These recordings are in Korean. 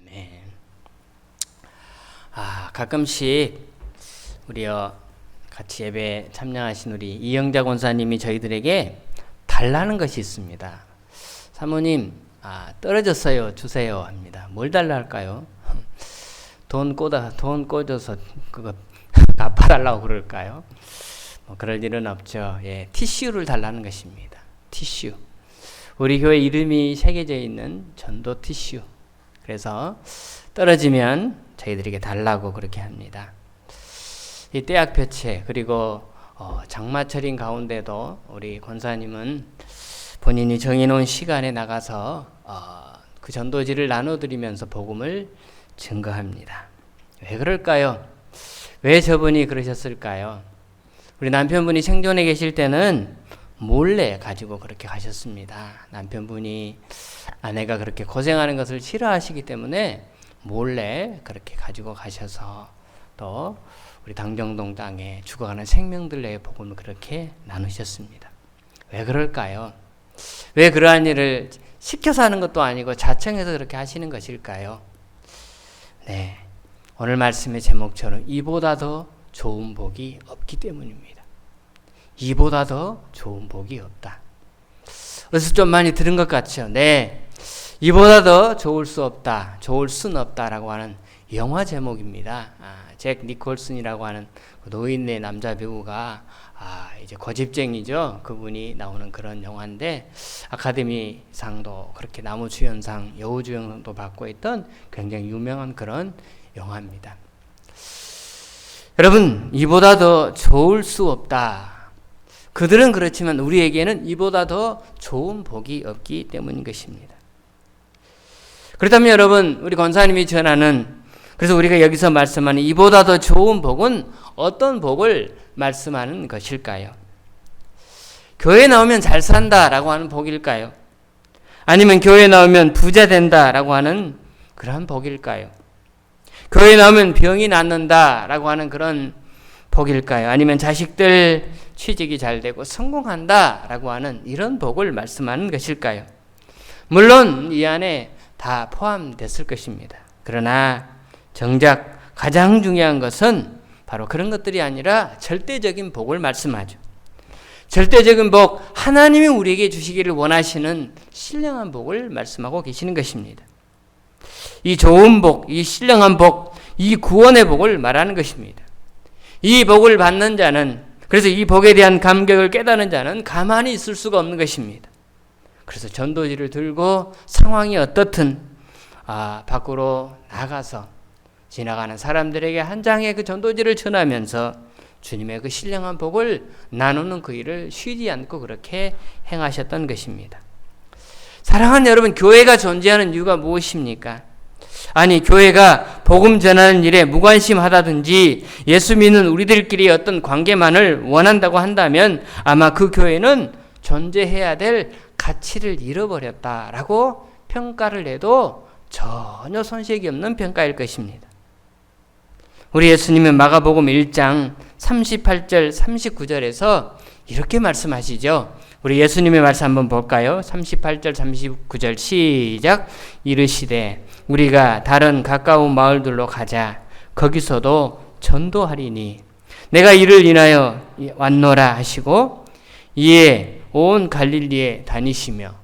아멘. 가끔씩 우리요 같이 예배 참여하신 우리 이영자 권사님이 저희들에게 달라는 것이 있습니다. 사모님, 떨어졌어요, 주세요 합니다. 뭘 달라 할까요? 돈 꽂아서 그거 갚아달라고 그럴까요? 그럴 일은 없죠. 티슈를 달라는 것입니다. 티슈. 우리 교회 이름이 새겨져 있는 전도 티슈. 그래서 떨어지면 저희들에게 달라고 그렇게 합니다. 이 떼약볕에 그리고 장마철인 가운데도 우리 권사님은 본인이 정해놓은 시간에 나가서 그 전도지를 나눠드리면서 복음을 증거합니다. 왜 그럴까요? 왜 저분이 그러셨을까요? 우리 남편분이 생존해 계실 때는 몰래 가지고 그렇게 가셨습니다. 남편분이 아내가 그렇게 고생하는 것을 싫어하시기 때문에 몰래 그렇게 가지고 가셔서 또 우리 당정동 땅에 죽어가는 생명들의 복음을 그렇게 나누셨습니다. 왜 그럴까요? 왜 그러한 일을 시켜서 하는 것도 아니고 자청해서 그렇게 하시는 것일까요? 네, 오늘 말씀의 제목처럼 이보다 더 좋은 복이 없기 때문입니다. 이보다 더 좋은 복이 없다. 어디서 좀 많이 들은 것 같죠? 네, 이보다 더 좋을 수 없다, 좋을 순 없다라고 하는 영화 제목입니다. 잭 니콜슨이라고 하는 그 노인네 남자 배우가 이제 고집쟁이죠. 그분이 나오는 그런 영화인데 아카데미상도 그렇게 나무주연상, 여우주연상도 받고 있던 굉장히 유명한 그런 영화입니다. 여러분, 이보다 더 좋을 수 없다. 그들은 그렇지만 우리에게는 이보다 더 좋은 복이 없기 때문인 것입니다. 그렇다면 여러분, 우리 권사님이 전하는, 그래서 우리가 여기서 말씀하는 이보다 더 좋은 복은 어떤 복을 말씀하는 것일까요? 교회에 나오면 잘 산다라고 하는 복일까요? 아니면 교회에 나오면 부자 된다라고 하는 그런 복일까요? 교회에 나오면 병이 낫는다라고 하는 그런 복일까요? 아니면 자식들 취직이 잘 되고 성공한다라고 하는 이런 복을 말씀하는 것일까요? 물론 이 안에 다 포함됐을 것입니다. 그러나 정작 가장 중요한 것은 바로 그런 것들이 아니라 절대적인 복을 말씀하죠. 절대적인 복, 하나님이 우리에게 주시기를 원하시는 신령한 복을 말씀하고 계시는 것입니다. 이 좋은 복, 이 신령한 복, 이 구원의 복을 말하는 것입니다. 이 복을 받는 자는, 그래서 이 복에 대한 감격을 깨닫는 자는 가만히 있을 수가 없는 것입니다. 그래서 전도지를 들고 상황이 어떻든 밖으로 나가서 지나가는 사람들에게 한 장의 그 전도지를 전하면서 주님의 그 신령한 복을 나누는 그 일을 쉬지 않고 그렇게 행하셨던 것입니다. 사랑하는 여러분, 교회가 존재하는 이유가 무엇입니까? 아니, 교회가 복음 전하는 일에 무관심하다든지 예수 믿는 우리들끼리 어떤 관계만을 원한다고 한다면 아마 그 교회는 존재해야 될 가치를 잃어버렸다라고 평가를 해도 전혀 손색이 없는 평가일 것입니다. 우리 예수님은 마가복음 1장 38절 39절에서 이렇게 말씀하시죠. 우리 예수님의 말씀 한번 볼까요? 38절 39절 시작. 이르시되 우리가 다른 가까운 마을들로 가자. 거기서도 전도하리니 내가 이를 인하여 왔노라 하시고 이에 온 갈릴리에 다니시며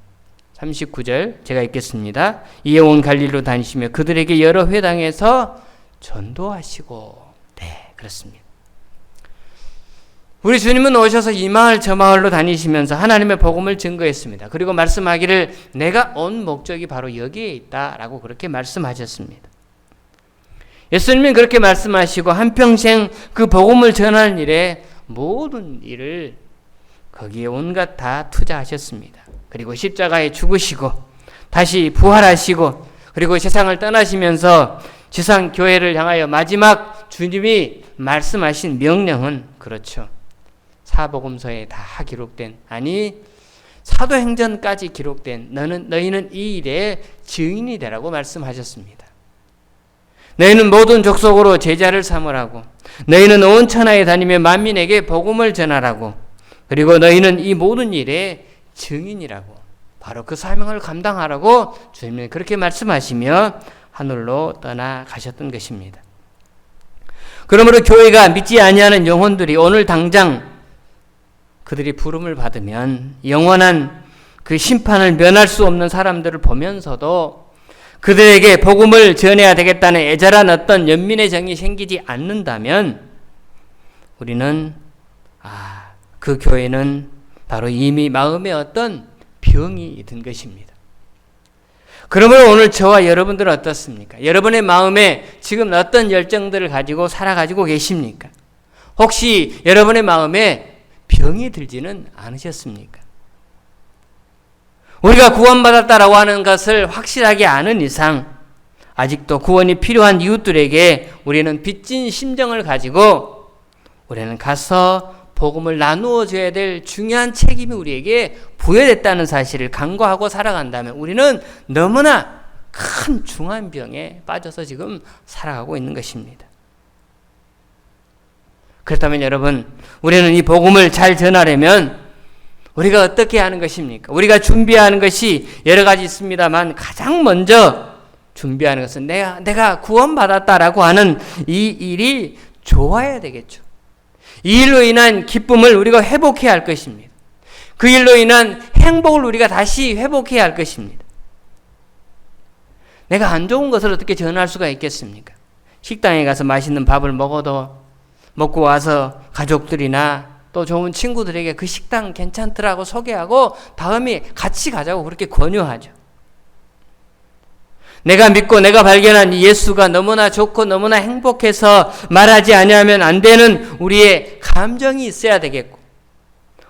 39절 제가 읽겠습니다. 이에 온 갈릴리로 다니시며 그들에게 여러 회당에서 전도하시고. 네, 그렇습니다. 우리 주님은 오셔서 이 마을 저 마을로 다니시면서 하나님의 복음을 증거했습니다. 그리고 말씀하기를 내가 온 목적이 바로 여기에 있다라고 그렇게 말씀하셨습니다. 예수님은 그렇게 말씀하시고 한평생 그 복음을 전하는 일에 모든 일을 거기에 온갖 다 투자하셨습니다. 그리고 십자가에 죽으시고 다시 부활하시고 그리고 세상을 떠나시면서 지상 교회를 향하여 마지막 주님이 말씀하신 명령은 그렇죠. 사복음서에 다 기록된, 아니 사도행전까지 기록된 너희는 이 일에 증인이 되라고 말씀하셨습니다. 너희는 모든 족속으로 제자를 삼으라고, 너희는 온 천하에 다니며 만민에게 복음을 전하라고, 그리고 너희는 이 모든 일에 증인이라고, 바로 그 사명을 감당하라고 주님은 그렇게 말씀하시며 하늘로 떠나가셨던 것입니다. 그러므로 교회가 믿지 아니하는 영혼들이 오늘 당장 그들이 부름을 받으면 영원한 그 심판을 면할 수 없는 사람들을 보면서도 그들에게 복음을 전해야 되겠다는 애절한 어떤 연민의 정이 생기지 않는다면 우리는 그 교회는 바로 이미 마음에 어떤 병이 든 것입니다. 그러므로 오늘 저와 여러분들은 어떻습니까? 여러분의 마음에 지금 어떤 열정들을 가지고 살아가지고 계십니까? 혹시 여러분의 마음에 병이 들지는 않으셨습니까? 우리가 구원받았다라고 하는 것을 확실하게 아는 이상 아직도 구원이 필요한 이웃들에게 우리는 빚진 심정을 가지고 우리는 가서 복음을 나누어 줘야 될 중요한 책임이 우리에게 부여됐다는 사실을 간과하고 살아간다면 우리는 너무나 큰 중환병에 빠져서 지금 살아가고 있는 것입니다. 그렇다면 여러분, 우리는 이 복음을 잘 전하려면 우리가 어떻게 하는 것입니까? 우리가 준비하는 것이 여러 가지 있습니다만 가장 먼저 준비하는 것은 내가 구원받았다라고 하는 이 일이 좋아야 되겠죠. 이 일로 인한 기쁨을 우리가 회복해야 할 것입니다. 그 일로 인한 행복을 우리가 다시 회복해야 할 것입니다. 내가 안 좋은 것을 어떻게 전할 수가 있겠습니까? 식당에 가서 맛있는 밥을 먹고 와서 가족들이나 또 좋은 친구들에게 그 식당 괜찮더라고 소개하고 다음에 같이 가자고 그렇게 권유하죠. 내가 믿고 내가 발견한 이 예수가 너무나 좋고 너무나 행복해서 말하지 아니하면 안 되는 우리의 감정이 있어야 되겠고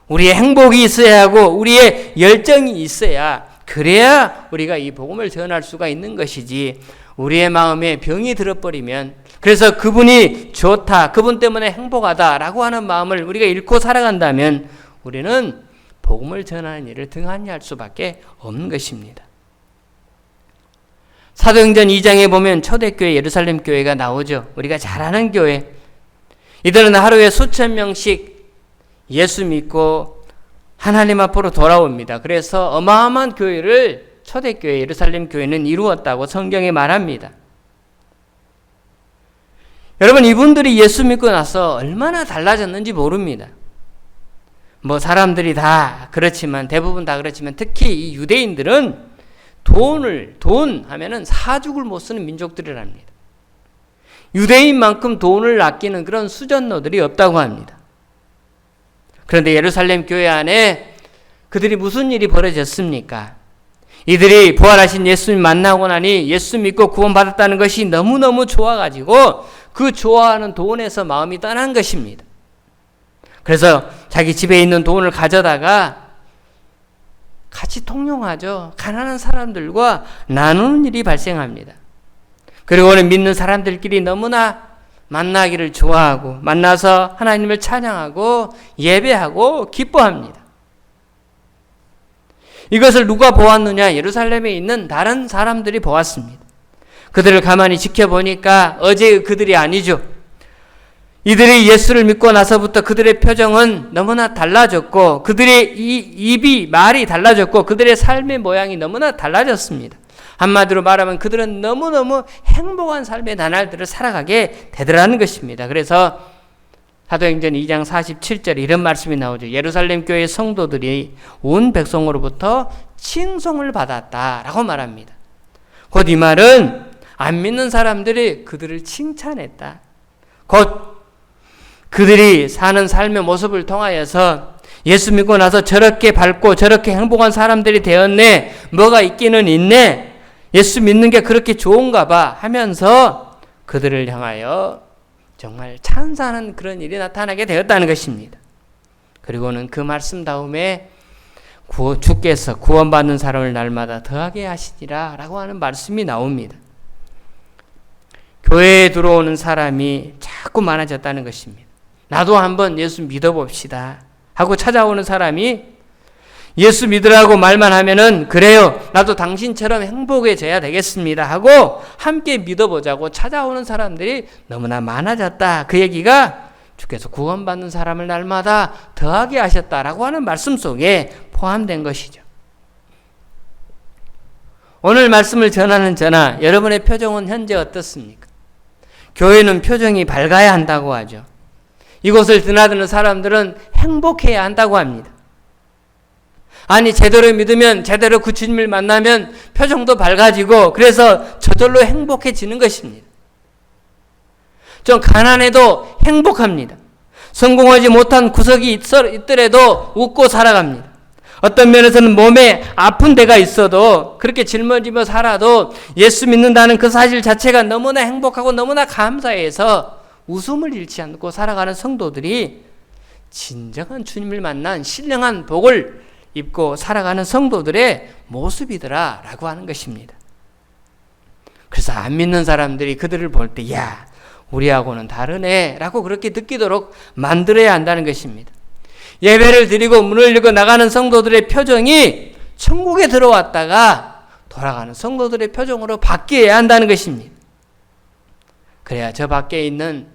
우리의 행복이 있어야 하고 우리의 열정이 있어야 그래야 우리가 이 복음을 전할 수가 있는 것이지 우리의 마음에 병이 들어버리면 그래서 그분이 좋다, 그분 때문에 행복하다라고 하는 마음을 우리가 잃고 살아간다면 우리는 복음을 전하는 일을 등한히 할 수밖에 없는 것입니다. 사도행전 2장에 보면 초대교회 예루살렘 교회가 나오죠. 우리가 잘 아는 교회. 이들은 하루에 수천 명씩 예수 믿고 하나님 앞으로 돌아옵니다. 그래서 어마어마한 교회를 초대교회 예루살렘 교회는 이루었다고 성경에 말합니다. 여러분, 이분들이 예수 믿고 나서 얼마나 달라졌는지 모릅니다. 사람들이 다 그렇지만 대부분 다 그렇지만 특히 이 유대인들은 돈 하면은 사죽을 못 쓰는 민족들이랍니다. 유대인만큼 돈을 아끼는 그런 수전노들이 없다고 합니다. 그런데 예루살렘 교회 안에 그들이 무슨 일이 벌어졌습니까? 이들이 부활하신 예수님 만나고 나니 예수 믿고 구원받았다는 것이 너무너무 좋아가지고 그 좋아하는 돈에서 마음이 떠난 것입니다. 그래서 자기 집에 있는 돈을 가져다가 같이 통용하죠. 가난한 사람들과 나누는 일이 발생합니다. 그리고는 믿는 사람들끼리 너무나 만나기를 좋아하고 만나서 하나님을 찬양하고 예배하고 기뻐합니다. 이것을 누가 보았느냐? 예루살렘에 있는 다른 사람들이 보았습니다. 그들을 가만히 지켜보니까 어제의 그들이 아니죠. 이들이 예수를 믿고 나서부터 그들의 표정은 너무나 달라졌고 그들의 입이 말이 달라졌고 그들의 삶의 모양이 너무나 달라졌습니다. 한마디로 말하면 그들은 너무너무 행복한 삶의 나날들을 살아가게 되더라는 것입니다. 그래서 사도행전 2장 47절에 이런 말씀이 나오죠. 예루살렘 교회 성도들이 온 백성으로부터 칭송을 받았다라고 말합니다. 곧 이 말은 안 믿는 사람들이 그들을 칭찬했다. 곧 그들이 사는 삶의 모습을 통하여서 예수 믿고 나서 저렇게 밝고 저렇게 행복한 사람들이 되었네. 뭐가 있기는 있네. 예수 믿는 게 그렇게 좋은가 봐 하면서 그들을 향하여 정말 찬사하는 그런 일이 나타나게 되었다는 것입니다. 그리고는 그 말씀 다음에 주께서 구원받는 사람을 날마다 더하게 하시니라 라고 하는 말씀이 나옵니다. 교회에 들어오는 사람이 자꾸 많아졌다는 것입니다. 나도 한번 예수 믿어봅시다 하고 찾아오는 사람이 예수 믿으라고 말만 하면은 그래요, 나도 당신처럼 행복해져야 되겠습니다 하고 함께 믿어보자고 찾아오는 사람들이 너무나 많아졌다. 그 얘기가 주께서 구원받는 사람을 날마다 더하게 하셨다라고 하는 말씀 속에 포함된 것이죠. 오늘 말씀을 전하는 저나 여러분의 표정은 현재 어떻습니까? 교회는 표정이 밝아야 한다고 하죠. 이곳을 드나드는 사람들은 행복해야 한다고 합니다. 아니, 제대로 믿으면, 제대로 그 주님을 만나면 표정도 밝아지고 그래서 저절로 행복해지는 것입니다. 좀 가난해도 행복합니다. 성공하지 못한 구석이 있더라도 웃고 살아갑니다. 어떤 면에서는 몸에 아픈 데가 있어도 그렇게 짊어지며 살아도 예수 믿는다는 그 사실 자체가 너무나 행복하고 너무나 감사해서 웃음을 잃지 않고 살아가는 성도들이 진정한 주님을 만난 신령한 복을 입고 살아가는 성도들의 모습이더라라고 하는 것입니다. 그래서 안 믿는 사람들이 그들을 볼 때 야, 우리하고는 다르네 라고 그렇게 느끼도록 만들어야 한다는 것입니다. 예배를 드리고 문을 열고 나가는 성도들의 표정이 천국에 들어왔다가 돌아가는 성도들의 표정으로 바뀌어야 한다는 것입니다. 그래야 저 밖에 있는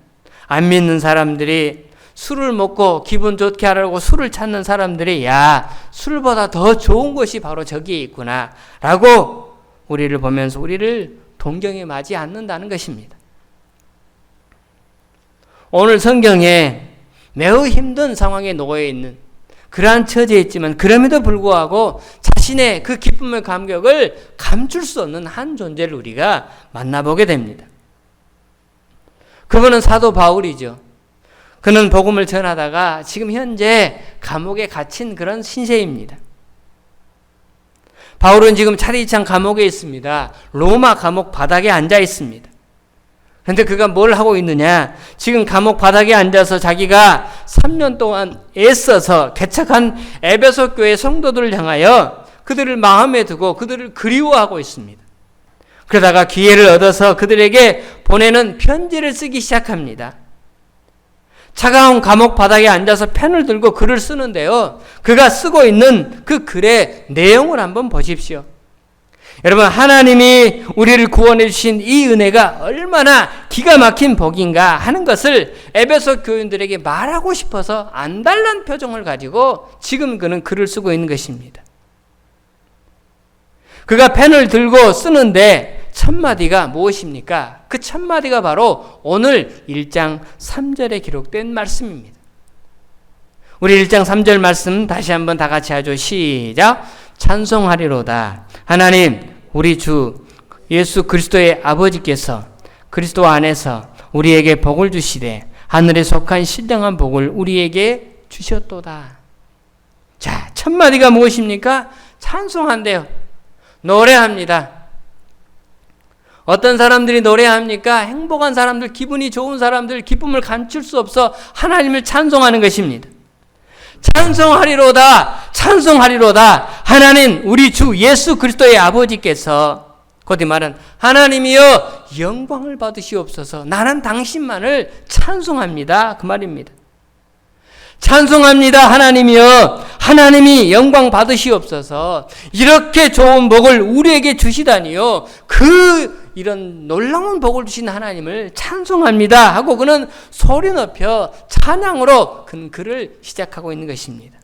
안 믿는 사람들이 술을 먹고 기분 좋게 하려고 술을 찾는 사람들이 야, 술보다 더 좋은 것이 바로 저기에 있구나 라고 우리를 보면서 우리를 동경에 맞지 않는다는 것입니다. 오늘 성경에 매우 힘든 상황에 놓여 있는 그러한 처지에 있지만 그럼에도 불구하고 자신의 그 기쁨의 감격을 감출 수 없는 한 존재를 우리가 만나보게 됩니다. 그분은 사도 바울이죠. 그는 복음을 전하다가 지금 현재 감옥에 갇힌 그런 신세입니다. 바울은 지금 차디찬 감옥에 있습니다. 로마 감옥 바닥에 앉아 있습니다. 그런데 그가 뭘 하고 있느냐? 지금 감옥 바닥에 앉아서 자기가 3년 동안 애써서 개척한 에베소 교회 성도들을 향하여 그들을 마음에 두고 그들을 그리워하고 있습니다. 그러다가 기회를 얻어서 그들에게 보내는 편지를 쓰기 시작합니다. 차가운 감옥 바닥에 앉아서 펜을 들고 글을 쓰는데요. 그가 쓰고 있는 그 글의 내용을 한번 보십시오. 여러분, 하나님이 우리를 구원해 주신 이 은혜가 얼마나 기가 막힌 복인가 하는 것을 에베소 교인들에게 말하고 싶어서 안달난 표정을 가지고 지금 그는 글을 쓰고 있는 것입니다. 그가 펜을 들고 쓰는데 첫 마디가 무엇입니까? 그 첫 마디가 바로 오늘 1장 3절에 기록된 말씀입니다. 우리 1장 3절 말씀 다시 한번 다 같이 하죠. 시작. 찬송하리로다. 하나님, 우리 주 예수 그리스도의 아버지께서 그리스도 안에서 우리에게 복을 주시되 하늘에 속한 신령한 복을 우리에게 주셨도다. 자, 첫 마디가 무엇입니까? 찬송한대요. 노래합니다. 어떤 사람들이 노래합니까? 행복한 사람들, 기분이 좋은 사람들, 기쁨을 감출 수 없어 하나님을 찬송하는 것입니다. 찬송하리로다, 찬송하리로다. 하나님, 우리 주 예수 그리스도의 아버지께서, 곧 이 말은 하나님이여 영광을 받으시옵소서. 나는 당신만을 찬송합니다. 그 말입니다. 찬송합니다. 하나님이여, 하나님이 영광 받으시옵소서. 이렇게 좋은 복을 우리에게 주시다니요. 이런 놀라운 복을 주신 하나님을 찬송합니다 하고 그는 소리 높여 찬양으로 큰 글을 시작하고 있는 것입니다.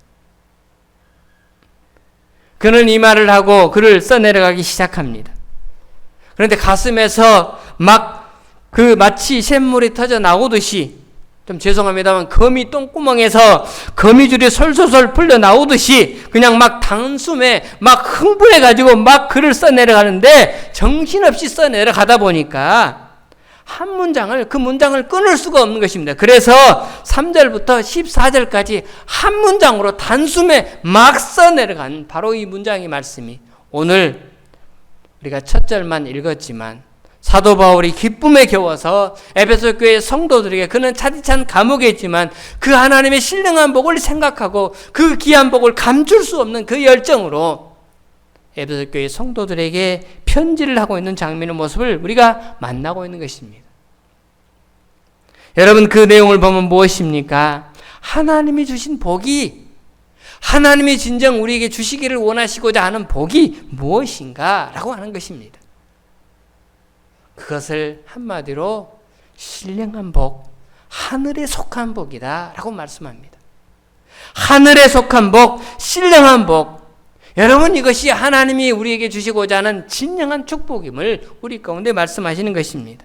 그는 이 말을 하고 글을 써내려가기 시작합니다. 그런데 가슴에서 마치 샘물이 터져 나오듯이, 좀 죄송합니다만 거미 똥구멍에서 거미줄이 솔솔솔 풀려 나오듯이 그냥 단숨에 흥분해가지고 글을 써내려가는데 정신없이 써내려가다 보니까 그 문장을 끊을 수가 없는 것입니다. 그래서 3절부터 14절까지 한 문장으로 단숨에 써내려간 바로 이 문장의 말씀이 오늘 우리가 첫 절만 읽었지만 사도 바울이 기쁨에 겨워서 에베소 교회 성도들에게, 그는 차디찬 감옥에 있지만 그 하나님의 신령한 복을 생각하고 그 귀한 복을 감출 수 없는 그 열정으로 에베소 교회 성도들에게 편지를 하고 있는 장면의 모습을 우리가 만나고 있는 것입니다. 여러분, 그 내용을 보면 무엇입니까? 하나님이 주신 복이, 하나님이 진정 우리에게 주시기를 원하시고자 하는 복이 무엇인가 라고 하는 것입니다. 그것을 한마디로 신령한 복, 하늘에 속한 복이다 라고 말씀합니다. 하늘에 속한 복, 신령한 복. 여러분, 이것이 하나님이 우리에게 주시고자 하는 진정한 축복임을 우리 가운데 말씀하시는 것입니다.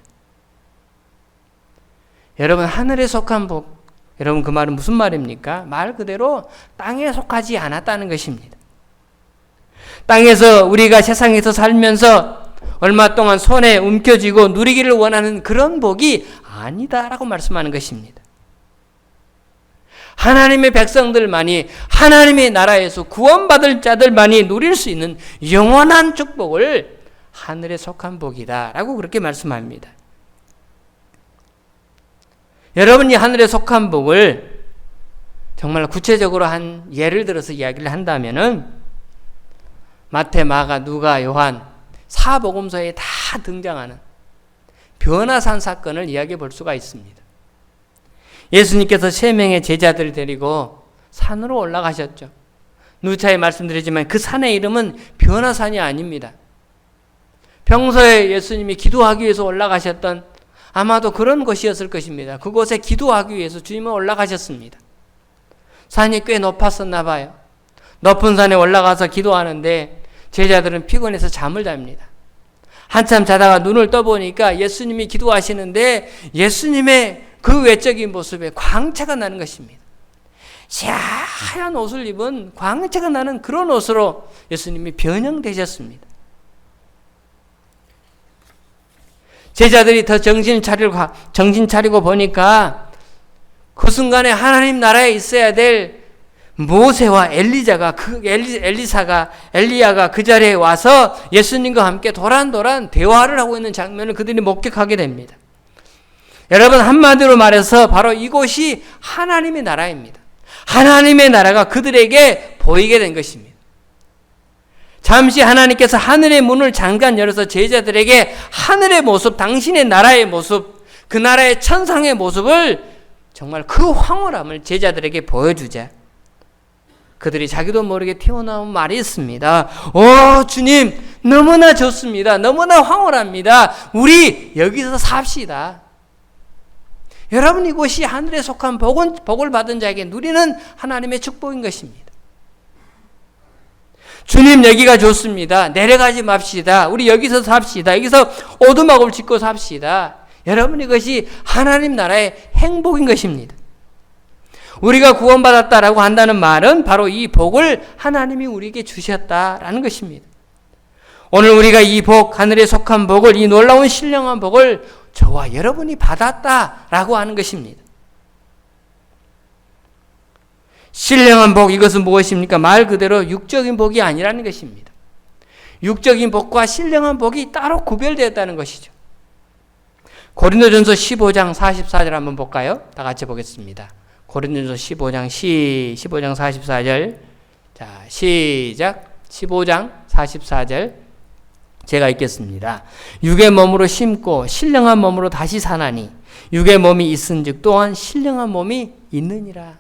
여러분, 하늘에 속한 복, 여러분 그 말은 무슨 말입니까? 말 그대로 땅에 속하지 않았다는 것입니다. 땅에서 우리가 세상에서 살면서 얼마 동안 손에 움켜쥐고 누리기를 원하는 그런 복이 아니다라고 말씀하는 것입니다. 하나님의 백성들만이, 하나님의 나라에서 구원받을 자들만이 누릴 수 있는 영원한 축복을 하늘에 속한 복이다 라고 그렇게 말씀합니다. 여러분이 하늘에 속한 복을 정말 구체적으로 한 예를 들어서 이야기를 한다면은 마태, 마가, 누가, 요한 사복음서에 다 등장하는 변화산 사건을 이야기해 볼 수가 있습니다. 예수님께서 3명의 제자들을 데리고 산으로 올라가셨죠. 누차에 말씀드리지만 그 산의 이름은 변화산이 아닙니다. 평소에 예수님이 기도하기 위해서 올라가셨던 아마도 그런 곳이었을 것입니다. 그곳에 기도하기 위해서 주님은 올라가셨습니다. 산이 꽤 높았었나 봐요. 높은 산에 올라가서 기도하는데 제자들은 피곤해서 잠을 잡니다. 한참 자다가 눈을 떠보니까 예수님이 기도하시는데 예수님의 그 외적인 모습에 광채가 나는 것입니다. 하얀 옷을 입은 광채가 나는 그런 옷으로 예수님이 변형되셨습니다. 제자들이 더 정신 차리고 보니까 그 순간에 하나님 나라에 있어야 될 모세와 엘리야가 그 자리에 와서 예수님과 함께 도란도란 대화를 하고 있는 장면을 그들이 목격하게 됩니다. 여러분, 한마디로 말해서 바로 이곳이 하나님의 나라입니다. 하나님의 나라가 그들에게 보이게 된 것입니다. 잠시 하나님께서 하늘의 문을 잠깐 열어서 제자들에게 하늘의 모습, 당신의 나라의 모습, 그 나라의 천상의 모습을 정말 그 황홀함을 제자들에게 보여주자 그들이 자기도 모르게 튀어나온 말이 있습니다. 주님, 너무나 좋습니다. 너무나 황홀합니다. 우리 여기서 삽시다. 여러분, 이곳이 하늘에 속한 복을 받은 자에게 누리는 하나님의 축복인 것입니다. 주님, 여기가 좋습니다. 내려가지 맙시다. 우리 여기서 삽시다. 여기서 오두막을 짓고 삽시다. 여러분, 이것이 하나님 나라의 행복인 것입니다. 우리가 구원받았다라고 한다는 말은 바로 이 복을 하나님이 우리에게 주셨다라는 것입니다. 오늘 우리가 이 복, 하늘에 속한 복을, 이 놀라운 신령한 복을 저와 여러분이 받았다라고 하는 것입니다. 신령한 복, 이것은 무엇입니까? 말 그대로 육적인 복이 아니라는 것입니다. 육적인 복과 신령한 복이 따로 구별되었다는 것이죠. 고린도전서 15장 44절 한번 볼까요? 다 같이 보겠습니다. 고린도전서 15장 44절. 자, 시작. 15장 44절. 제가 읽겠습니다. 육의 몸으로 심고 신령한 몸으로 다시 사나니 육의 몸이 있은즉 또한 신령한 몸이 있느니라.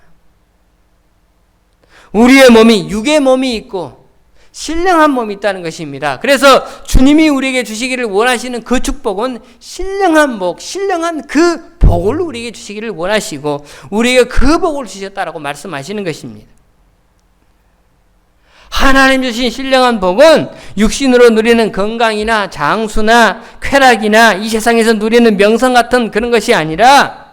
우리의 몸이 육의 몸이 있고 신령한 몸이 있다는 것입니다. 그래서 주님이 우리에게 주시기를 원하시는 그 축복은 신령한 복, 신령한 그 복을 우리에게 주시기를 원하시고 우리에게 그 복을 주셨다라고 말씀하시는 것입니다. 하나님 주신 신령한 복은 육신으로 누리는 건강이나 장수나 쾌락이나 이 세상에서 누리는 명성 같은 그런 것이 아니라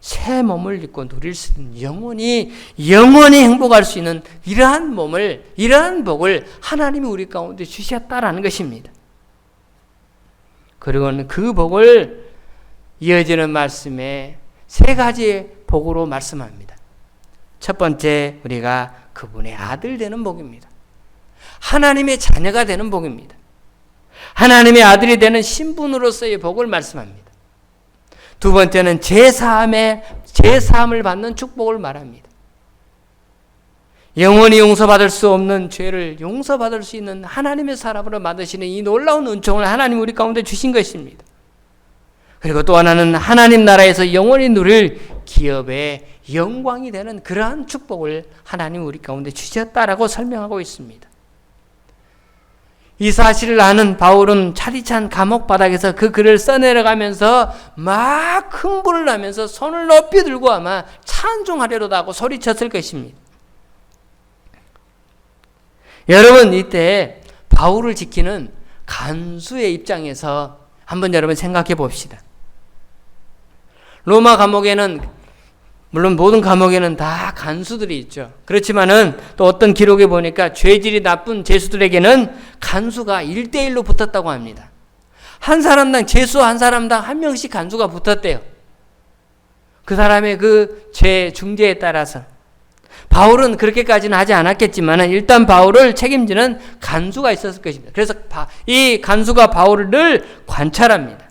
새 몸을 입고 누릴 수 있는 영원히 행복할 수 있는 이러한 몸을, 이러한 복을 하나님이 우리 가운데 주셨다라는 것입니다. 그리고는 그 복을 이어지는 말씀에 3가지의 복으로 말씀합니다. 첫 번째, 우리가 그분의 아들 되는 복입니다. 하나님의 자녀가 되는 복입니다. 하나님의 아들이 되는 신분으로서의 복을 말씀합니다. 두 번째는 제사함을 받는 축복을 말합니다. 영원히 용서받을 수 없는 죄를 용서받을 수 있는 하나님의 사람으로 만드시는 이 놀라운 은총을 하나님 우리 가운데 주신 것입니다. 그리고 또 하나는 하나님 나라에서 영원히 누릴 기업의 영광이 되는 그러한 축복을 하나님 우리 가운데 주셨다라고 설명하고 있습니다. 이 사실을 아는 바울은 차디찬 감옥 바닥에서 그 글을 써내려가면서 막 흥분을 하면서 손을 높이 들고 아마 찬송하려다 하고 소리쳤을 것입니다. 여러분 이때 바울을 지키는 간수의 입장에서 한번 여러분 생각해 봅시다. 로마 감옥에는 물론 모든 감옥에는 다 간수들이 있죠. 그렇지만은 또 어떤 기록에 보니까 죄질이 나쁜 죄수들에게는 간수가 1대1로 붙었다고 합니다. 한 사람당 죄수 한 사람당 한 명씩 간수가 붙었대요. 그 사람의 그 죄 중죄에 따라서. 바울은 그렇게까지는 하지 않았겠지만 일단 바울을 책임지는 간수가 있었을 것입니다. 그래서 이 간수가 바울을 늘 관찰합니다.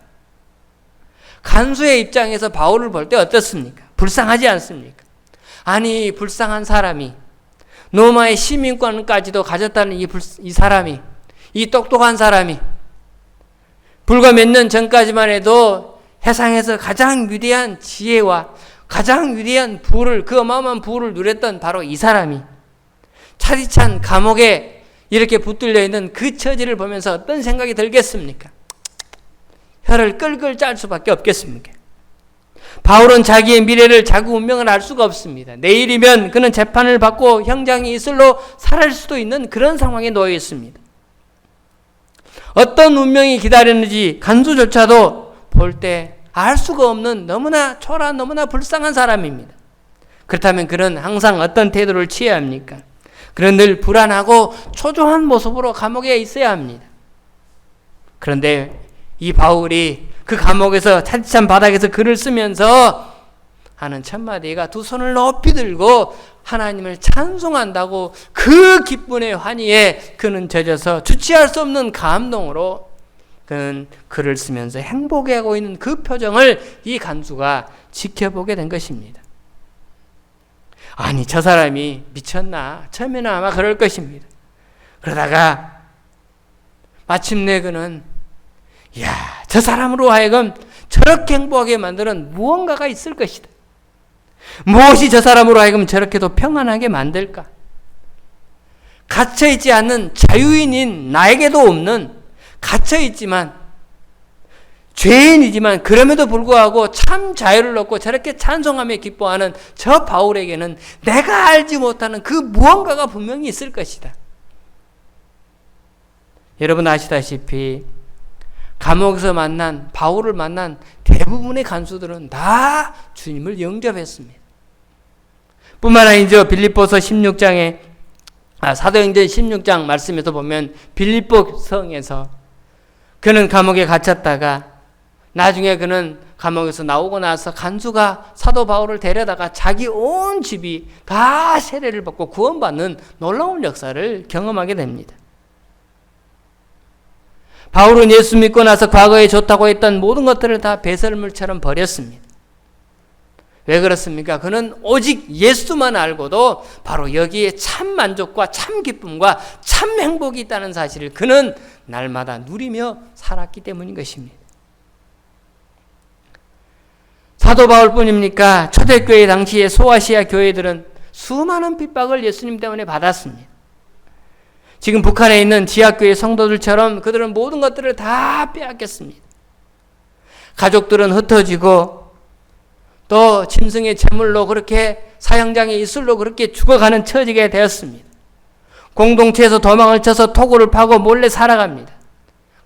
간수의 입장에서 바울을 볼 때 어떻습니까? 불쌍하지 않습니까? 아니 불쌍한 사람이 로마의 시민권까지도 가졌다는 이 사람이, 이 똑똑한 사람이 불과 몇 년 전까지만 해도 세상에서 가장 위대한 지혜와 가장 위대한 부를, 그 어마어마한 부를 누렸던 바로 이 사람이 차디찬 감옥에 이렇게 붙들려 있는 그 처지를 보면서 어떤 생각이 들겠습니까? 혀를 끌끌 짤 수밖에 없겠습니까? 바울은 자기의 미래를, 자기 운명을 알 수가 없습니다. 내일이면 그는 재판을 받고 형장이 이슬로 살아갈 수도 있는 그런 상황에 놓여 있습니다. 어떤 운명이 기다리는지 간수조차도 볼 때 알 수가 없는 너무나 초라한, 너무나 불쌍한 사람입니다. 그렇다면 그는 항상 어떤 태도를 취해야 합니까? 그는 늘 불안하고 초조한 모습으로 감옥에 있어야 합니다. 그런데 이 바울이 그 감옥에서 차디찬 바닥에서 글을 쓰면서 하는 첫 마디가 두 손을 높이 들고 하나님을 찬송한다고 그 기쁨의 환희에 그는 젖어서 주체할 수 없는 감동으로 그는 글을 쓰면서 행복해하고 있는 그 표정을 이 간수가 지켜보게 된 것입니다. 아니 저 사람이 미쳤나? 처음에는 아마 그럴 것입니다. 그러다가 마침내 그는 저 사람으로 하여금 저렇게 행복하게 만드는 무언가가 있을 것이다. 무엇이 저 사람으로 하여금 저렇게도 평안하게 만들까? 갇혀있지 않는 자유인인 나에게도 없는, 갇혀있지만 죄인이지만 그럼에도 불구하고 참 자유를 얻고 저렇게 찬송하며 기뻐하는 저 바울에게는 내가 알지 못하는 그 무언가가 분명히 있을 것이다. 여러분 아시다시피 감옥에서 바울을 만난 대부분의 간수들은 다 주님을 영접했습니다. 뿐만 아니죠. 빌립보서 16장에 사도행전 16장 말씀에서 보면 빌립보 성에서 그는 감옥에 갇혔다가 나중에 그는 감옥에서 나오고 나서 간수가 사도 바울을 데려다가 자기 온 집이 다 세례를 받고 구원받는 놀라운 역사를 경험하게 됩니다. 바울은 예수 믿고 나서 과거에 좋다고 했던 모든 것들을 다 배설물처럼 버렸습니다. 왜 그렇습니까? 그는 오직 예수만 알고도 바로 여기에 참 만족과 참 기쁨과 참 행복이 있다는 사실을 그는 날마다 누리며 살았기 때문인 것입니다. 사도 바울뿐입니까? 초대교회 당시의 소아시아 교회들은 수많은 핍박을 예수님 때문에 받았습니다. 지금 북한에 있는 지하교회 성도들처럼 그들은 모든 것들을 다 빼앗겼습니다. 가족들은 흩어지고 또 짐승의 제물로 그렇게 사형장의 이슬로 그렇게 죽어가는 처지가 되었습니다. 공동체에서 도망을 쳐서 토굴을 파고 몰래 살아갑니다.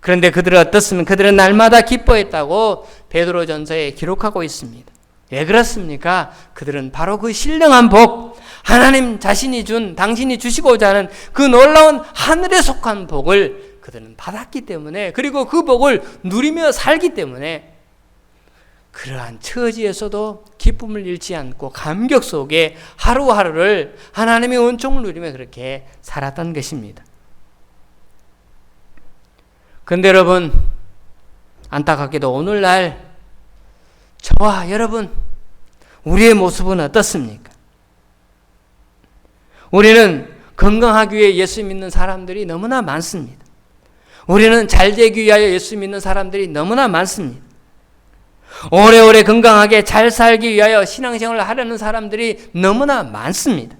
그런데 그들은 어떻습니까? 그들은 날마다 기뻐했다고 베드로전서에 기록하고 있습니다. 왜 그렇습니까? 그들은 바로 그 신령한 복, 하나님 자신이 준, 당신이 주시고자 하는 그 놀라운 하늘에 속한 복을 그들은 받았기 때문에, 그리고 그 복을 누리며 살기 때문에 그러한 처지에서도 기쁨을 잃지 않고 감격 속에 하루하루를 하나님의 은총을 누리며 그렇게 살았던 것입니다. 그런데 여러분, 안타깝게도 오늘날 저와 여러분, 우리의 모습은 어떻습니까? 우리는 건강하기 위해 예수 믿는 사람들이 너무나 많습니다. 우리는 잘 되기 위하여 예수 믿는 사람들이 너무나 많습니다. 오래오래 건강하게 잘 살기 위하여 신앙생활을 하려는 사람들이 너무나 많습니다.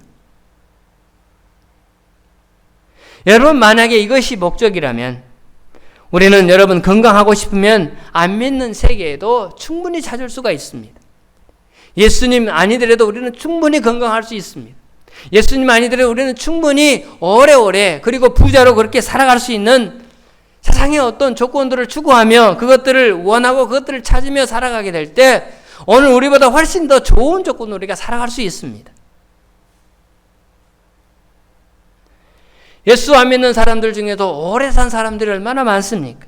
여러분, 만약에 이것이 목적이라면 우리는 여러분 건강하고 싶으면 안 믿는 세계에도 충분히 찾을 수가 있습니다. 예수님 아니더라도 우리는 충분히 건강할 수 있습니다. 예수님 아니더라도 우리는 충분히 오래오래 그리고 부자로 그렇게 살아갈 수 있는 세상의 어떤 조건들을 추구하며 그것들을 원하고 그것들을 찾으며 살아가게 될 때 오늘 우리보다 훨씬 더 좋은 조건으로 우리가 살아갈 수 있습니다. 예수 안 믿는 사람들 중에도 오래 산 사람들이 얼마나 많습니까?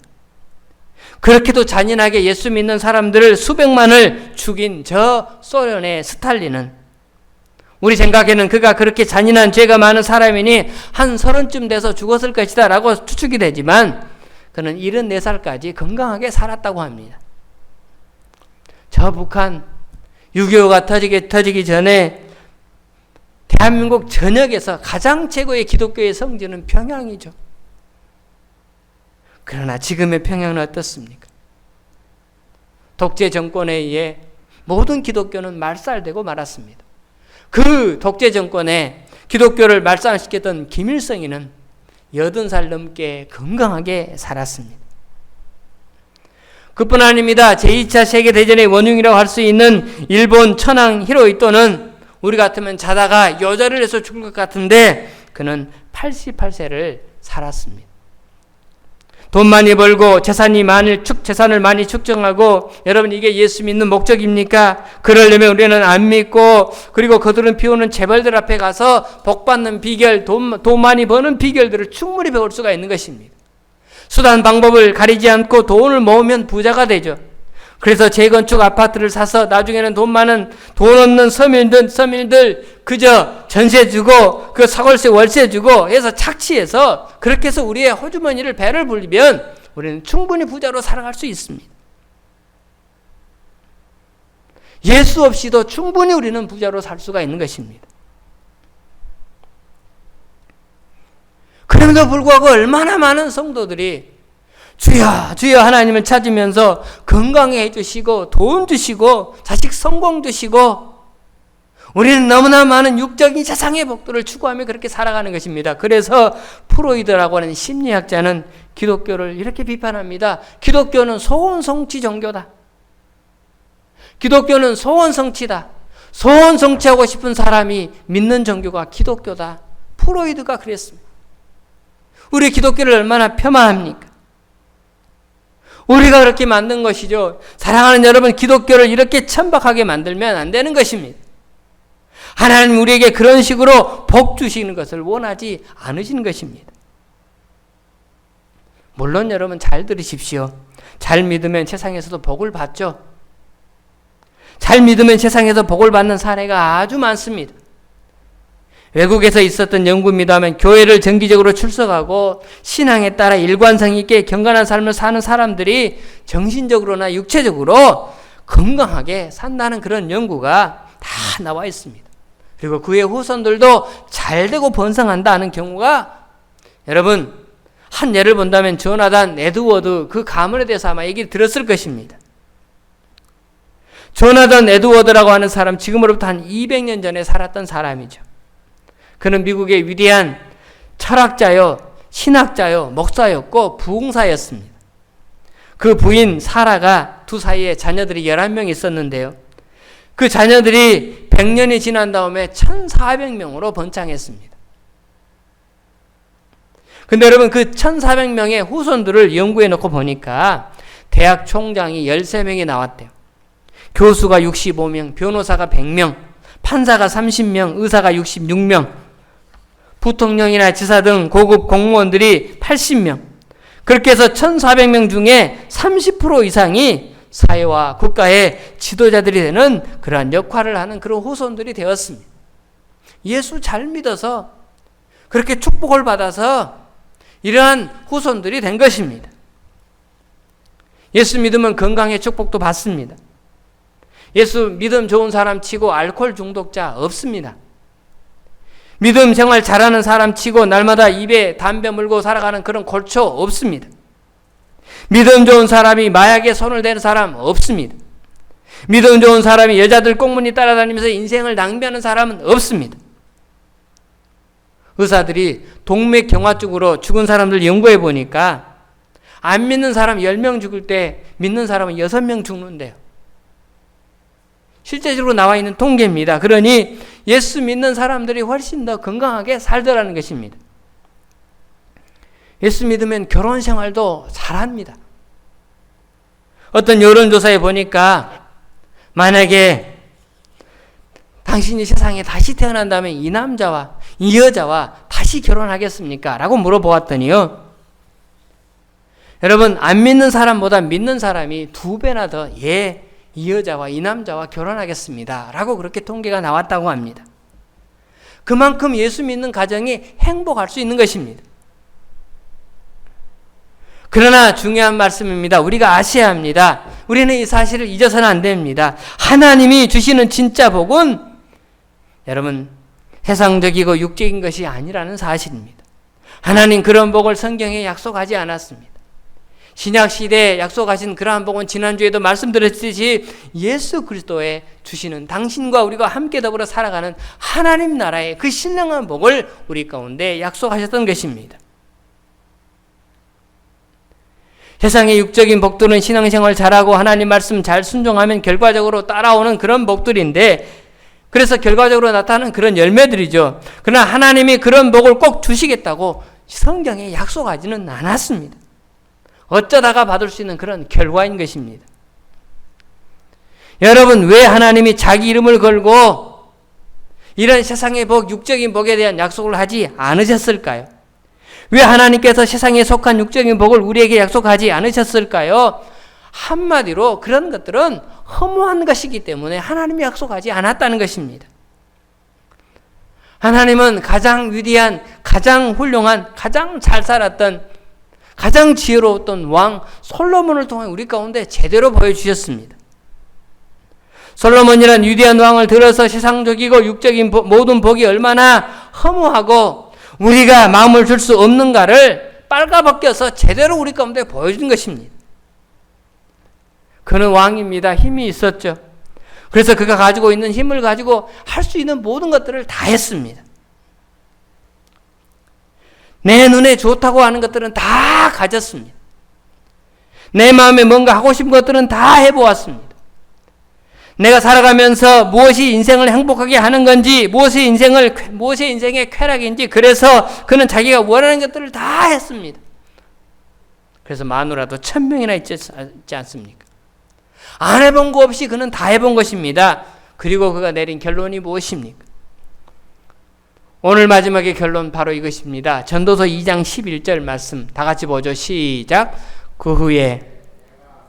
그렇게도 잔인하게 예수 믿는 사람들을 수백만을 죽인 저 소련의 스탈린은 우리 생각에는 그가 그렇게 잔인한 죄가 많은 사람이니 한 30쯤 돼서 죽었을 것이다 라고 추측이 되지만 그는 74살까지 건강하게 살았다고 합니다. 저 북한 6.25가 터지기 전에 대한민국 전역에서 가장 최고의 기독교의 성지는 평양이죠. 그러나 지금의 평양은 어떻습니까? 독재 정권에 의해 모든 기독교는 말살되고 말았습니다. 그 독재 정권에 기독교를 말살시켰던 김일성이는 80살 넘게 건강하게 살았습니다. 그뿐 아닙니다. 제2차 세계대전의 원흉이라고 할 수 있는 일본 천황 히로히토는 우리 같으면 자다가 여자를 해서 죽을 것 같은데 그는 88세를 살았습니다. 돈 많이 벌고 재산을 많이 축적하고 여러분 이게 예수 믿는 목적입니까? 그러려면 우리는 안 믿고 그리고 그들은 피우는 재벌들 앞에 가서 복 받는 비결, 돈 많이 버는 비결들을 충분히 배울 수가 있는 것입니다. 수단 방법을 가리지 않고 돈을 모으면 부자가 되죠. 그래서 재건축 아파트를 사서 나중에는 돈 없는 서민들 그저 전세 주고 그 사골세 월세 주고 해서 착취해서 그렇게 해서 우리의 호주머니를 배를 불리면 우리는 충분히 부자로 살아갈 수 있습니다. 예수 없이도 충분히 우리는 부자로 살 수가 있는 것입니다. 그럼에도 불구하고 얼마나 많은 성도들이 주여 주여 하나님을 찾으면서 건강해 해주시고 돈 주시고 자식 성공 주시고 우리는 너무나 많은 육적인 세상의 복들을 추구하며 그렇게 살아가는 것입니다. 그래서 프로이드라고 하는 심리학자는 기독교를 이렇게 비판합니다. 기독교는 소원성취 종교다. 기독교는 소원성취다. 소원성취하고 싶은 사람이 믿는 종교가 기독교다. 프로이드가 그랬습니다. 우리 기독교를 얼마나 폄하합니까? 우리가 그렇게 만든 것이죠. 사랑하는 여러분, 기독교를 이렇게 천박하게 만들면 안 되는 것입니다. 하나님 우리에게 그런 식으로 복 주시는 것을 원하지 않으시는 것입니다. 물론 여러분 잘 들으십시오. 잘 믿으면 세상에서도 복을 받죠. 잘 믿으면 세상에서 복을 받는 사례가 아주 많습니다. 외국에서 있었던 연구입니다만 교회를 정기적으로 출석하고 신앙에 따라 일관성 있게 경건한 삶을 사는 사람들이 정신적으로나 육체적으로 건강하게 산다는 그런 연구가 다 나와 있습니다. 그리고 그의 후손들도 잘되고 번성한다는 경우가 여러분 한 예를 본다면 조나단 에드워드 그 가문에 대해서 아마 얘기를 들었을 것입니다. 조나단 에드워드라고 하는 사람 지금으로부터 한 200년 전에 살았던 사람이죠. 그는 미국의 위대한 철학자요, 신학자요, 목사였고 부흥사였습니다. 그 부인 사라가 두 사이에 자녀들이 11명 있었는데요. 그 자녀들이 100년이 지난 다음에 1400명으로 번창했습니다. 근데 여러분 그 1400명의 후손들을 연구해 놓고 보니까 대학 총장이 13명이 나왔대요. 교수가 65명, 변호사가 100명, 판사가 30명, 의사가 66명, 부통령이나 지사 등 고급 공무원들이 80명. 그렇게 해서 1400명 중에 30% 이상이 사회와 국가의 지도자들이 되는 그러한 역할을 하는 그런 후손들이 되었습니다. 예수 잘 믿어서 그렇게 축복을 받아서 이러한 후손들이 된 것입니다. 예수 믿으면 건강의 축복도 받습니다. 예수 믿음 좋은 사람 치고 알코올 중독자 없습니다. 믿음 생활 잘하는 사람 치고 날마다 입에 담배 물고 살아가는 그런 골초 없습니다. 믿음 좋은 사람이 마약에 손을 대는 사람 없습니다. 믿음 좋은 사람이 여자들 꽁무니 따라다니면서 인생을 낭비하는 사람은 없습니다. 의사들이 동맥경화증으로 죽은 사람들 연구해 보니까 안 믿는 사람 10명 죽을 때 믿는 사람은 6명 죽는데요. 실제적으로 나와 있는 통계입니다. 그러니 예수 믿는 사람들이 훨씬 더 건강하게 살더라는 것입니다. 예수 믿으면 결혼 생활도 잘합니다. 어떤 여론조사에 보니까 만약에 당신이 세상에 다시 태어난다면 이 남자와 이 여자와 다시 결혼하겠습니까? 라고 물어보았더니요. 여러분, 안 믿는 사람보다 믿는 사람이 2배나 더 이 여자와 이 남자와 결혼하겠습니다. 라고 그렇게 통계가 나왔다고 합니다. 그만큼 예수 믿는 가정이 행복할 수 있는 것입니다. 그러나 중요한 말씀입니다. 우리가 아셔야 합니다. 우리는 이 사실을 잊어서는 안 됩니다. 하나님이 주시는 진짜 복은 여러분 세상적이고 육적인 것이 아니라는 사실입니다. 하나님 그런 복을 성경에 약속하지 않았습니다. 신약시대에 약속하신 그러한 복은 지난주에도 말씀드렸듯이 예수 그리스도의 주시는 당신과 우리가 함께 더불어 살아가는 하나님 나라의 그 신령한 복을 우리 가운데 약속하셨던 것입니다. 세상의 육적인 복들은 신앙생활 잘하고 하나님 말씀 잘 순종하면 결과적으로 따라오는 그런 복들인데, 그래서 결과적으로 나타나는 그런 열매들이죠. 그러나 하나님이 그런 복을 꼭 주시겠다고 성경에 약속하지는 않았습니다. 어쩌다가 받을 수 있는 그런 결과인 것입니다. 여러분, 왜 하나님이 자기 이름을 걸고 이런 세상의 복, 육적인 복에 대한 약속을 하지 않으셨을까요? 왜 하나님께서 세상에 속한 육적인 복을 우리에게 약속하지 않으셨을까요? 한마디로 그런 것들은 허무한 것이기 때문에 하나님이 약속하지 않았다는 것입니다. 하나님은 가장 위대한, 가장 훌륭한, 가장 잘 살았던, 가장 지혜로웠던 왕 솔로몬을 통해 우리 가운데 제대로 보여주셨습니다. 솔로몬이란 위대한 왕을 들어서 세상적이고 육적인 모든 복이 얼마나 허무하고 우리가 마음을 줄 수 없는가를 빨가벗겨서 제대로 우리 가운데 보여준 것입니다. 그는 왕입니다. 힘이 있었죠. 그래서 그가 가지고 있는 힘을 가지고 할 수 있는 모든 것들을 다 했습니다. 내 눈에 좋다고 하는 것들은 다 가졌습니다. 내 마음에 뭔가 하고 싶은 것들은 다 해보았습니다. 내가 살아가면서 무엇이 인생을 행복하게 하는 건지, 무엇이 인생의 쾌락인지, 그래서 그는 자기가 원하는 것들을 다 했습니다. 그래서 마누라도 1000명이나 있지 않습니까? 안 해본 거 없이 그는 다 해본 것입니다. 그리고 그가 내린 결론이 무엇입니까? 오늘 마지막의 결론 바로 이것입니다. 전도서 2장 11절 말씀 다 같이 보죠. 시작. 그 후에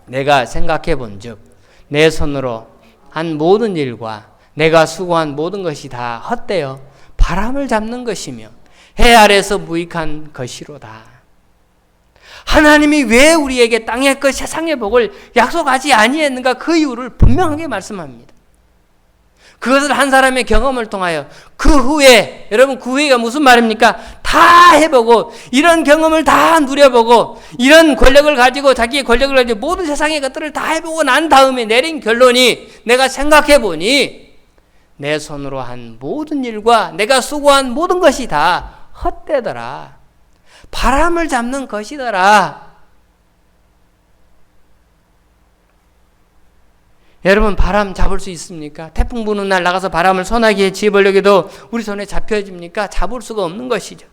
내가 생각해 본즉 내 손으로 한 모든 일과 내가 수고한 모든 것이 다 헛되어 바람을 잡는 것이며 해 아래서 무익한 것이로다. 하나님이 왜 우리에게 땅의 것 세상의 복을 약속하지 아니했는가? 그 이유를 분명하게 말씀합니다. 그것을 한 사람의 경험을 통하여 그 후에, 여러분 그 후에가 무슨 말입니까? 다 해보고 이런 경험을 다 누려보고 이런 권력을 가지고 자기의 권력을 가지고 모든 세상의 것들을 다 해보고 난 다음에 내린 결론이, 내가 생각해보니 내 손으로 한 모든 일과 내가 수고한 모든 것이 다 헛되더라. 바람을 잡는 것이더라. 여러분, 바람 잡을 수 있습니까? 태풍 부는 날 나가서 바람을 선하게 지어보려고 해도 우리 손에 잡혀집니까? 잡을 수가 없는 것이죠.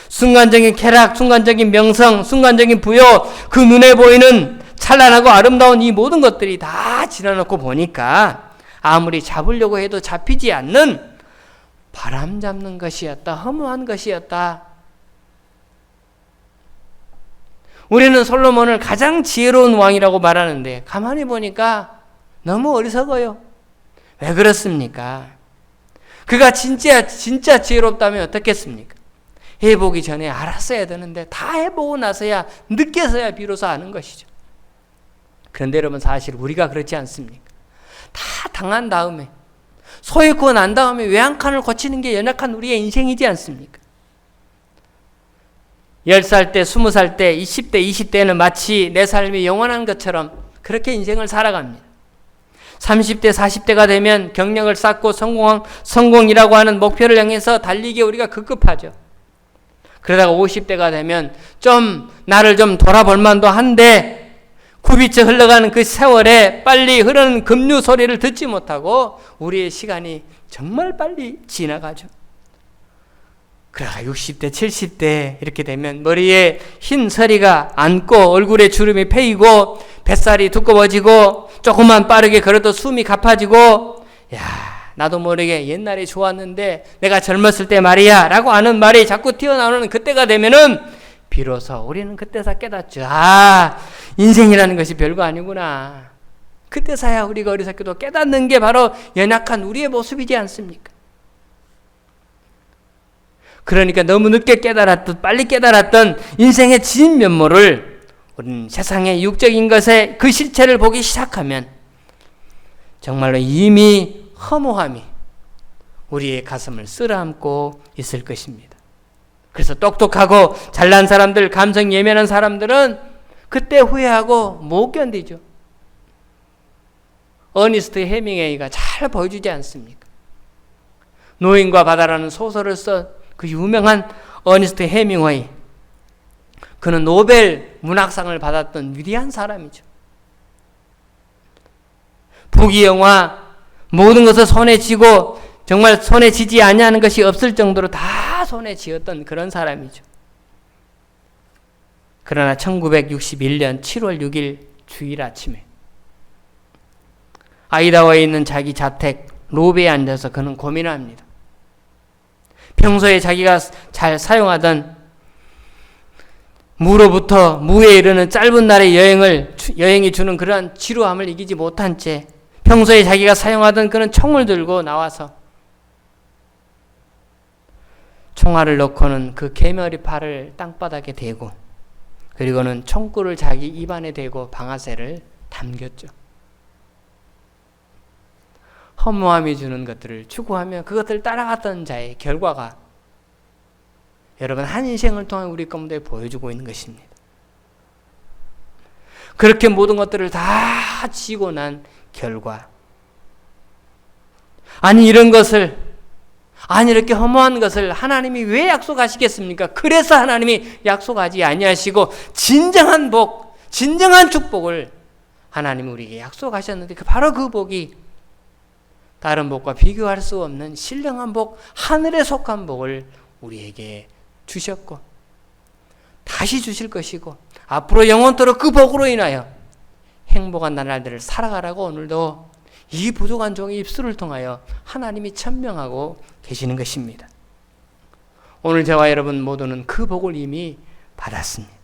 순간적인 쾌락, 순간적인 명성, 순간적인 부여, 그 눈에 보이는 찬란하고 아름다운 이 모든 것들이 다 지나놓고 보니까 아무리 잡으려고 해도 잡히지 않는 바람 잡는 것이었다. 허무한 것이었다. 우리는 솔로몬을 가장 지혜로운 왕이라고 말하는데 가만히 보니까 너무 어리석어요. 왜 그렇습니까? 그가 진짜 지혜롭다면 어떻겠습니까? 해보기 전에 알았어야 되는데 다 해보고 나서야, 느껴서야 비로소 아는 것이죠. 그런데 여러분, 사실 우리가 그렇지 않습니까? 다 당한 다음에, 소유고 난 다음에 외양간을 고치는 게 연약한 우리의 인생이지 않습니까? 10살 때, 20살 때, 20대, 20대는 마치 내 삶이 영원한 것처럼 그렇게 인생을 살아갑니다. 30대, 40대가 되면 경력을 쌓고 성공이라고 하는 목표를 향해서 달리기에 우리가 급급하죠. 그러다가 50대가 되면 나를 좀 돌아볼 만도 한데 굽이쳐 흘러가는 그 세월에 빨리 흐르는 급류 소리를 듣지 못하고 우리의 시간이 정말 빨리 지나가죠. 그러다가 60대, 70대 이렇게 되면 머리에 흰 서리가 앉고 얼굴에 주름이 패이고 뱃살이 두꺼워지고 조금만 빠르게 걸어도 숨이 가빠지고, 야, 나도 모르게 옛날에 좋았는데 내가 젊었을 때 말이야 라고 하는 말이 자꾸 튀어나오는 그때가 되면은 비로소 우리는 그때서 깨닫죠. 아, 인생이라는 것이 별거 아니구나. 그때서야 우리가 어리석게도 깨닫는 게 바로 연약한 우리의 모습이지 않습니까? 그러니까 너무 늦게 깨달았던, 빨리 깨달았던 인생의 진면모를 우리는 세상의 육적인 것의 그 실체를 보기 시작하면 정말로 이미 허무함이 우리의 가슴을 쓸어안고 있을 것입니다. 그래서 똑똑하고 잘난 사람들, 감성 예민한 사람들은 그때 후회하고 못 견디죠. 어니스트 해밍웨이가 잘 보여주지 않습니까? 노인과 바다라는 소설을 쓴 그 유명한 어니스트 해밍웨이, 그는 노벨 문학상을 받았던 위대한 사람이죠. 부귀영화 모든 것을 손에 쥐고 정말 손에 쥐지 아니하는 것이 없을 정도로 다 손에 쥐었던 그런 사람이죠. 그러나 1961년 7월 6일 주일 아침에 아이다호에 있는 자기 자택 로비에 앉아서 그는 고민합니다. 평소에 자기가 잘 사용하던 무로부터 무에 이르는 짧은 날의 여행이 주는 그러한 지루함을 이기지 못한 채 평소에 자기가 사용하던 그런 총을 들고 나와서 총알을 넣고는 그 개머리팔을 땅바닥에 대고, 그리고는 총구를 자기 입안에 대고 방아쇠를 당겼죠. 허무함이 주는 것들을 추구하며 그것들을 따라갔던 자의 결과가 여러분 한 인생을 통해 우리 가운데 보여주고 있는 것입니다. 그렇게 모든 것들을 다 지고 난 결과, 아니 이런 것을, 아니 이렇게 허무한 것을 하나님이 왜 약속하시겠습니까? 그래서 하나님이 약속하지 아니하시고 진정한 복, 진정한 축복을 하나님이 우리에게 약속하셨는데 바로 그 복이 다른 복과 비교할 수 없는 신령한 복, 하늘에 속한 복을 우리에게 주셨고 다시 주실 것이고 앞으로 영원토록 그 복으로 인하여 행복한 나날들을 살아가라고 오늘도 이 부족한 종의 입술을 통하여 하나님이 천명하고 계시는 것입니다. 오늘 저와 여러분 모두는 그 복을 이미 받았습니다.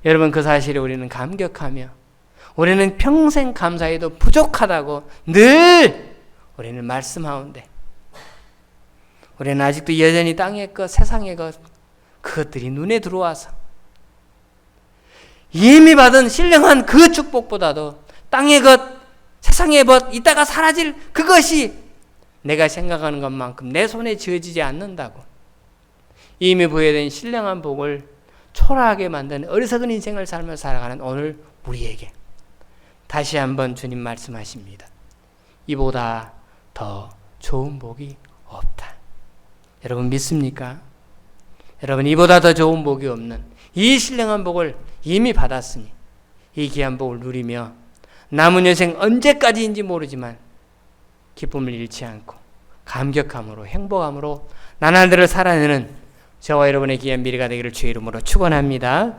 여러분 그 사실에 우리는 감격하며 우리는 평생 감사해도 부족하다고 늘 우리는 말씀하는데, 우리는 아직도 여전히 땅의 것, 세상의 것, 그것들이 눈에 들어와서 이미 받은 신령한 그 축복보다도 땅의 것, 세상의 것, 이따가 사라질 그것이 내가 생각하는 것만큼 내 손에 쥐어지지 않는다고 이미 부여된 신령한 복을 초라하게 만드는 어리석은 인생을 살며 살아가는 오늘 우리에게 다시 한번 주님 말씀하십니다. 이보다 더 좋은 복이 없다. 여러분 믿습니까? 여러분 이보다 더 좋은 복이 없는 이 신령한 복을 이미 받았으니 이 귀한 복을 누리며 남은 여생 언제까지인지 모르지만 기쁨을 잃지 않고 감격함으로 행복함으로 나날들을 살아내는 저와 여러분의 귀한 미래가 되기를 주의 이름으로 축원합니다.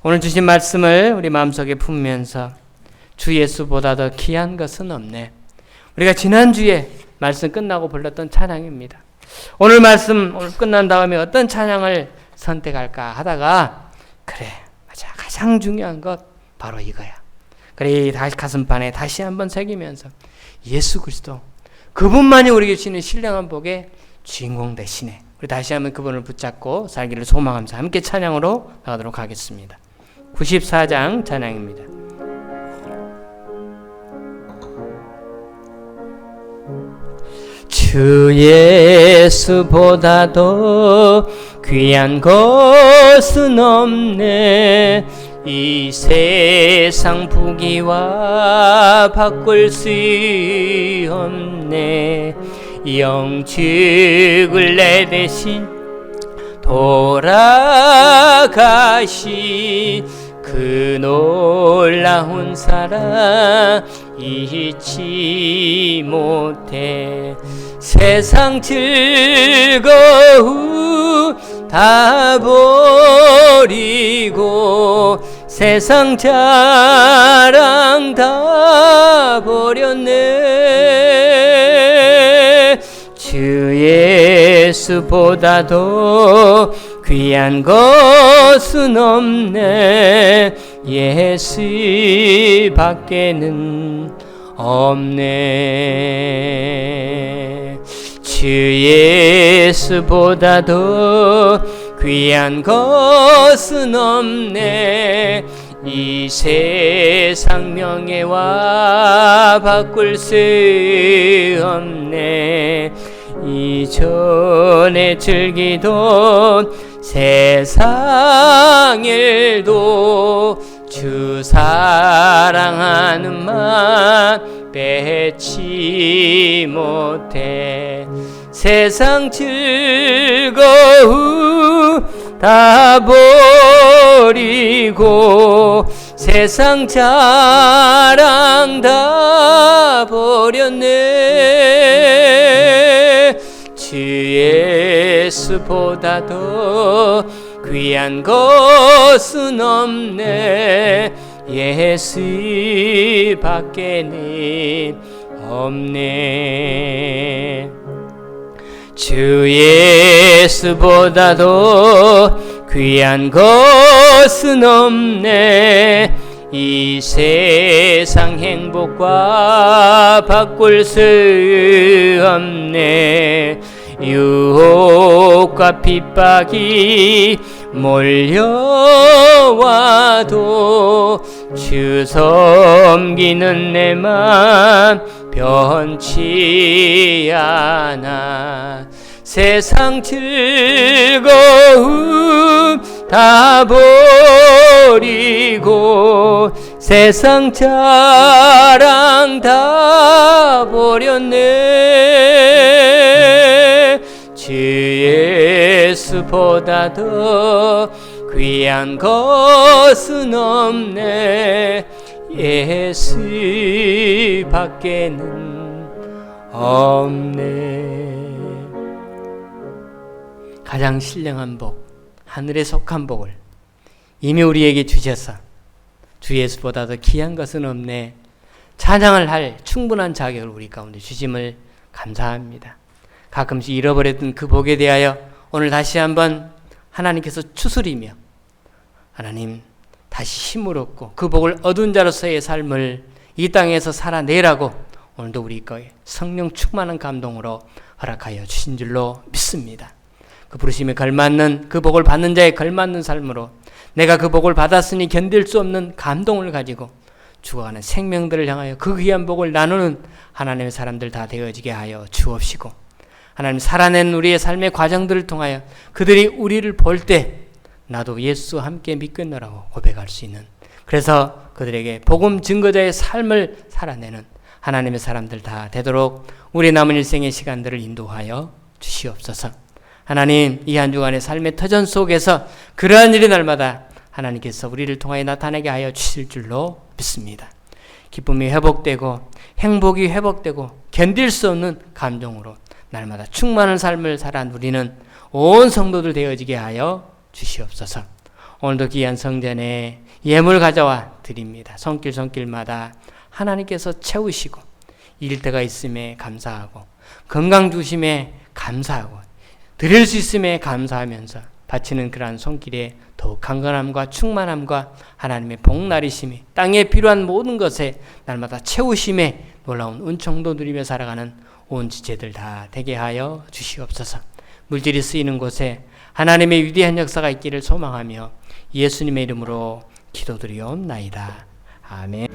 오늘 주신 말씀을 우리 마음속에 품으면서 주 예수보다 더 귀한 것은 없네. 우리가 지난주에 말씀 끝나고 불렀던 찬양입니다. 오늘 말씀 오늘 끝난 다음에 어떤 찬양을 선택할까 하다가 그래 맞아 가장 중요한 것 바로 이거야. 그래 다시 가슴판에 다시 한번 새기면서 예수 그리스도 그분만이 우리에게 주시는 신령한 복의 주인공 되시네. 우리 다시 한번 그분을 붙잡고 살기를 소망하면서 함께 찬양으로 나가도록 하겠습니다. 94장 찬양입니다. 주 예수보다도 귀한 것은 없네. 이 세상 부귀와 바꿀 수 없네. 영축을 내 대신 돌아가신 그 놀라운 사랑 잊지 못해. 세상 즐거움 다 버리고 세상 자랑 다 버렸네. 주 예수보다도 귀한 것은 없네. 예수 밖에는 없네. 주 예수보다도 귀한 것은 없네. 이 세상 명예와 바꿀 수 없네. 이전에 즐기던 세상 일도 주 사랑하는 맘 빼지 못해. 세상 즐거움 다 버리고 세상 자랑 다 버렸네. 주 예수보다도 귀한 것은 없네. 예수 밖에는 없네. 주 예수보다도 귀한 것은 없네. 이 세상 행복과 바꿀 수 없네. 유혹과 핍박이 몰려와도 주 섬기는 내 맘 변치 않아. 세상 즐거움 다 버리고 세상 자랑 다 버렸네. 주 예수보다도 귀한 것은 없네. 예수 밖에는 없네. 가장 신령한 복, 하늘에 속한 복을 이미 우리에게 주셔서 주 예수보다도 귀한 것은 없네. 찬양을 할 충분한 자격을 우리 가운데 주심을 감사합니다. 가끔씩 잃어버렸던 그 복에 대하여 오늘 다시 한번 하나님께서 추스리며 하나님 다시 힘을 얻고 그 복을 얻은 자로서의 삶을 이 땅에서 살아내라고 오늘도 우리 거에 성령 충만한 감동으로 허락하여 주신 줄로 믿습니다. 그 부르심에 걸맞는 그 복을 받는 자에 걸맞는 삶으로 내가 그 복을 받았으니 견딜 수 없는 감동을 가지고 죽어가는 생명들을 향하여 그 귀한 복을 나누는 하나님의 사람들 다 되어지게 하여 주옵시고, 하나님 살아낸 우리의 삶의 과정들을 통하여 그들이 우리를 볼 때 나도 예수와 함께 믿겠노라고 고백할 수 있는, 그래서 그들에게 복음 증거자의 삶을 살아내는 하나님의 사람들 다 되도록 우리 남은 일생의 시간들을 인도하여 주시옵소서. 하나님, 이 한 주간의 삶의 터전 속에서 그러한 일이 날마다 하나님께서 우리를 통하여 나타나게 하여 주실 줄로 믿습니다. 기쁨이 회복되고 행복이 회복되고 견딜 수 없는 감정으로 날마다 충만한 삶을 살아 누리는 온 성도들 되어지게 하여 주시옵소서. 오늘도 귀한 성전에 예물 가져와 드립니다. 손길마다 하나님께서 채우시고 잃을 때가 있음에 감사하고 건강 주심에 감사하고 드릴 수 있음에 감사하면서 바치는 그러한 손길에 더욱 강건함과 충만함과 하나님의 복나리심이 땅에 필요한 모든 것에 날마다 채우심에 놀라운 은총도 누리며 살아가는 온 지체들 다 되게 하여 주시옵소서. 물질이 쓰이는 곳에 하나님의 위대한 역사가 있기를 소망하며 예수님의 이름으로 기도드리옵나이다. 아멘.